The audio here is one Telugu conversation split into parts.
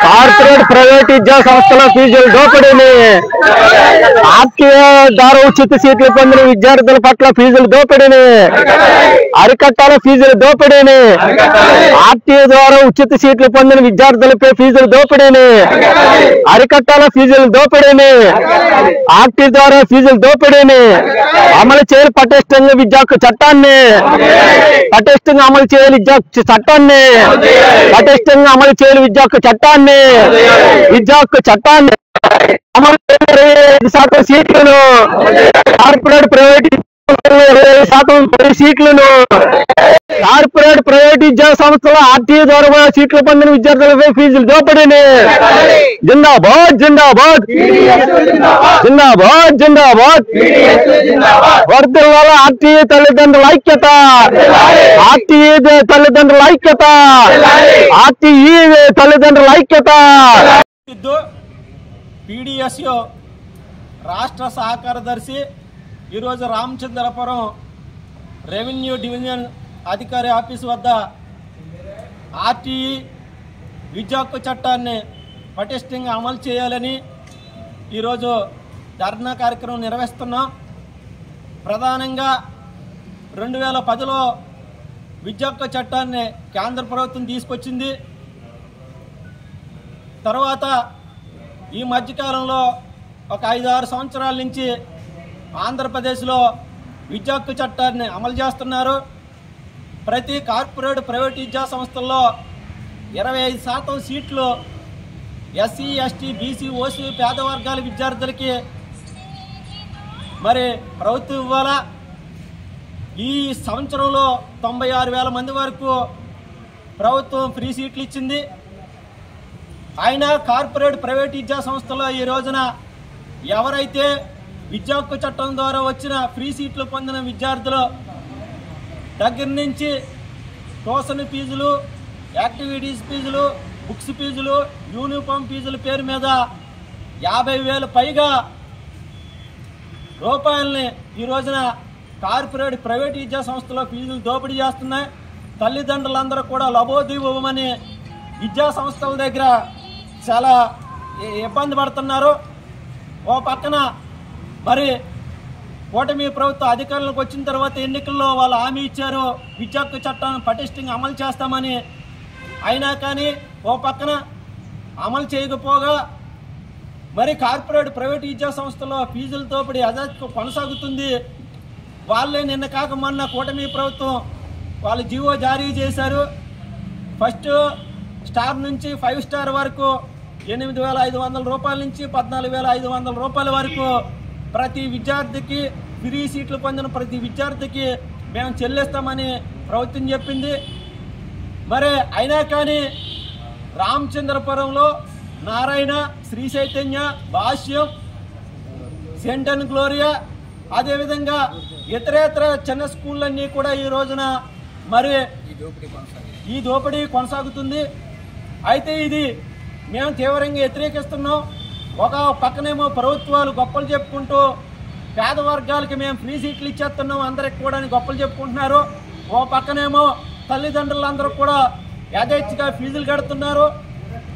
కార్పొరేట్ ప్రైవేట్ విద్యా సంస్థల ఫీజుల దోపిడీని, ఆర్టీఏ ద్వారా ఉచిత సీట్లు పొందిన విద్యార్థుల పట్ల ఫీజుల దోపిడీని అరికట్టాల, ఫీజుల దోపిడీని, ఆర్టీఏ ద్వారా ఉచిత సీట్లు పొందిన విద్యార్థులపై ఫీజుల దోపిడీని అరికట్టాల, ఫీజుల దోపిడీని, ఆర్టీఏ ద్వారా ఫీజుల దోపిడీని అమలు చేయాలి. పటిష్టంగా విద్యా చట్టాన్ని పటిష్టంగా అమలు చేయాలి. విద్యా చట్టాన్ని పటిష్టంగా అమలు చేయాలి. విద్యా చట్టాన్ని అమలు 25% సీట్లను కార్పొరేట్ ప్రైవేట్ 25% సీట్లను కార్పొరేట్ ప్రైవేట్ విద్యా సంస్థల ఆర్టీఏ ద్వారా సీట్లు పొందిన విద్యార్థులపై ఫీజులు దోపిడీని జిందాబాద్ జిందాబాద్ జిందాబాద్ జిందాబాద్ వర్ధిల్లాల ఆర్టీఏ తల్లిదండ్రుల ఐక్యత, ఆర్టీఏ తల్లిదండ్రుల ఐక్యత, ఆర్టీఏ తల్లిదండ్రుల ఐక్యత. పీడీఎస్యు రాష్ట్ర సహకారదర్శి ఈరోజు రామచంద్రపురం రెవెన్యూ డివిజన్ అధికారి ఆఫీసు వద్ద ఆర్టీఈ విద్యా హక్కు చట్టాన్ని పటిష్టంగా అమలు చేయాలని ఈరోజు ధర్నా కార్యక్రమం నిర్వహిస్తున్నాం. ప్రధానంగా 2010లో విద్యా హక్కు చట్టాన్ని కేంద్ర ప్రభుత్వం తీసుకొచ్చింది. తర్వాత ఈ మధ్యకాలంలో ఒక 5-6 సంవత్సరాల నుంచి ఆంధ్రప్రదేశ్లో విద్యా హక్కు చట్టాన్ని అమలు చేస్తున్నారు. ప్రతి కార్పొరేట్ ప్రైవేట్ విద్యా సంస్థల్లో 25% సీట్లు ఎస్సీ, ఎస్టీ, బీసీ, ఓసీ పేద వర్గాల విద్యార్థులకి మరి ప్రభుత్వం ఇవ్వాలా. ఈ సంవత్సరంలో 96,000 మంది వరకు ప్రభుత్వం ఫ్రీ సీట్లు ఇచ్చింది. అయినా కార్పొరేట్ ప్రైవేట్ విద్యా సంస్థలో ఈ రోజున ఎవరైతే విద్యా హక్కు చట్టం ద్వారా వచ్చిన ఫ్రీ సీట్లు పొందిన విద్యార్థులు దగ్గర నుంచి ట్యూషన్ ఫీజులు, యాక్టివిటీస్ ఫీజులు, బుక్స్ ఫీజులు, యూనిఫామ్ ఫీజుల పేరు మీద 50,000 పైగా రూపాయలని ఈ రోజున కార్పొరేట్ ప్రైవేట్ విద్యా సంస్థలో ఫీజులు దోపిడీ చేస్తున్నాయి. తల్లిదండ్రులందరూ కూడా లబోదివ్వమని విద్యా సంస్థల దగ్గర చాలా ఇబ్బంది పడుతున్నారు. ఓ పక్కన మరి కూటమి ప్రభుత్వం అధికారంలోకి వచ్చిన తర్వాత ఎన్నికల్లో వాళ్ళు హామీ ఇచ్చారు విద్యా హక్కు చట్టాన్ని పటిష్టంగా అమలు చేస్తామని. అయినా కానీ ఓ పక్కన అమలు చేయకపోగా మరి కార్పొరేట్ ప్రైవేట్ విద్యా సంస్థలో ఫీజుల దోపిడీ యథాతథంగా కొనసాగుతుంది. వాళ్ళే నిన్న కాక మొన్న కూటమి ప్రభుత్వం వాళ్ళు జీవో జారీ చేశారు. ఫస్ట్ స్టార్ నుంచి 5 స్టార్ వరకు 8,500 రూపాయల నుంచి 14,500 రూపాయల వరకు ప్రతి విద్యార్థికి ఫ్రీ సీట్లు పొందిన ప్రతి విద్యార్థికి మేము చెల్లిస్తామని ప్రభుత్వం చెప్పింది. మరి అయినా కానీ రామచంద్రపురంలో నారాయణ, శ్రీ చైతన్య, భాష్యం, సెయింట్ అండ్ గ్లోరియా అదేవిధంగా ఇతరేతర చిన్న స్కూళ్ళన్నీ కూడా ఈ రోజున మరి ఈ దోపిడీ కొనసాగుతుంది. అయితే ఇది మేము తీవ్రంగా వ్యతిరేకిస్తున్నాం. ఒక పక్కనేమో ప్రభుత్వాలు గొప్పలు చెప్పుకుంటూ పేద వర్గాలకి మేము ఫ్రీ సీట్లు ఇచ్చేస్తున్నాం అందరికి కూడా గొప్పలు చెప్పుకుంటున్నారు. ఓ పక్కనేమో తల్లిదండ్రులందరూ కూడా యథేచ్ఛగా ఫీజులు కడుతున్నారు.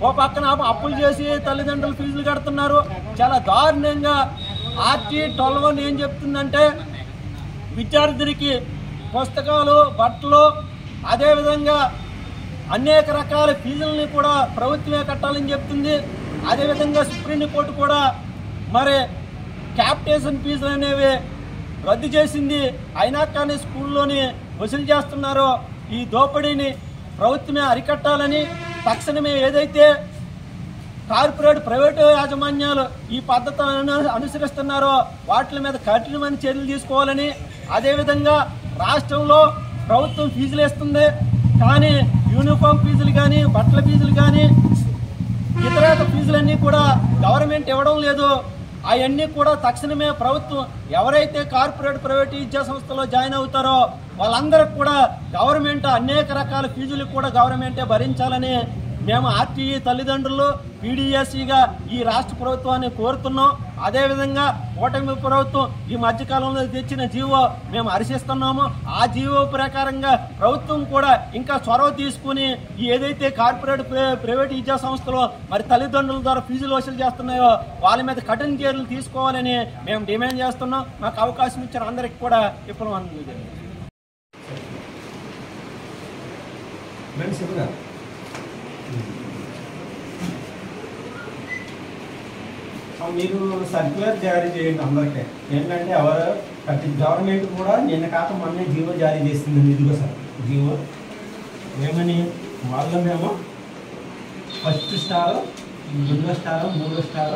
ఓ పక్కన అప్పులు చేసి తల్లిదండ్రులు ఫీజులు కడుతున్నారు. చాలా దారుణంగా RT-12 ఏం చెప్తుందంటే విద్యార్థులకి పుస్తకాలు, బట్టలు అదేవిధంగా అనేక రకాల ఫీజులని కూడా ప్రభుత్వమే కట్టాలని చెప్తుంది. అదేవిధంగా సుప్రీంకోర్టు కూడా మరి క్యాపిటేషన్ ఫీజులు అనేవి రద్దు చేసింది. అయినా కానీ స్కూల్లోని వసూలు చేస్తున్నారు. ఈ దోపిడీని ప్రభుత్వమే అరికట్టాలని తక్షణమే ఏదైతే కార్పొరేట్ ప్రైవేటు యాజమాన్యాలు ఈ పద్ధతులను అనుసరిస్తున్నారో వాటి మీద కఠినమైన చర్యలు తీసుకోవాలని, అదేవిధంగా రాష్ట్రంలో ప్రభుత్వం ఫీజులు వేస్తుంది కానీ యూనిఫామ్ ఫీజులు కానీ, బట్టల ఫీజులు కానీ, ఇతర ఫీజులన్నీ కూడా గవర్నమెంట్ ఇవ్వడం లేదు. అవన్నీ కూడా తక్షణమే ప్రభుత్వం ఎవరైతే కార్పొరేట్ ప్రైవేట్ విద్యా సంస్థలో జాయిన్ అవుతారో వాళ్ళందరికీ కూడా గవర్నమెంట్ అనేక రకాల ఫీజులు కూడా గవర్నమెంటే భరించాలని మేము ఆర్టీఈ తల్లిదండ్రులు పీడీఎస్సీగా ఈ రాష్ట్ర ప్రభుత్వాన్ని కోరుతున్నాం. అదేవిధంగా కూటమి ప్రభుత్వం ఈ మధ్యకాలంలో తెచ్చిన జీవో మేము హర్షిస్తున్నాము. ఆ జీవో ప్రకారంగా ప్రభుత్వం కూడా ఇంకా చొరవ తీసుకుని ఏదైతే కార్పొరేట్ ప్రైవేట్ విద్యా సంస్థలు మరి తల్లిదండ్రుల ద్వారా ఫీజులు వసూలు చేస్తున్నాయో వాళ్ళ మీద కఠిన చర్యలు తీసుకోవాలని మేము డిమాండ్ చేస్తున్నాం. మాకు అవకాశం ఇచ్చిన అందరికి కూడా విఫలం అందింది. మీరు సర్క్యులర్ జారీ చేయండి అందరికీ. ఏంటంటే ఎవరు ప్రతి గవర్నమెంట్ కూడా నిన్న కాక మొన్నే జీవో జారీ చేసింది. ఇదిగో సార్ జీవో ఏమని వాళ్ళ మేము ఫస్ట్ స్టార్, రెండో స్టార్, మూడో స్టార్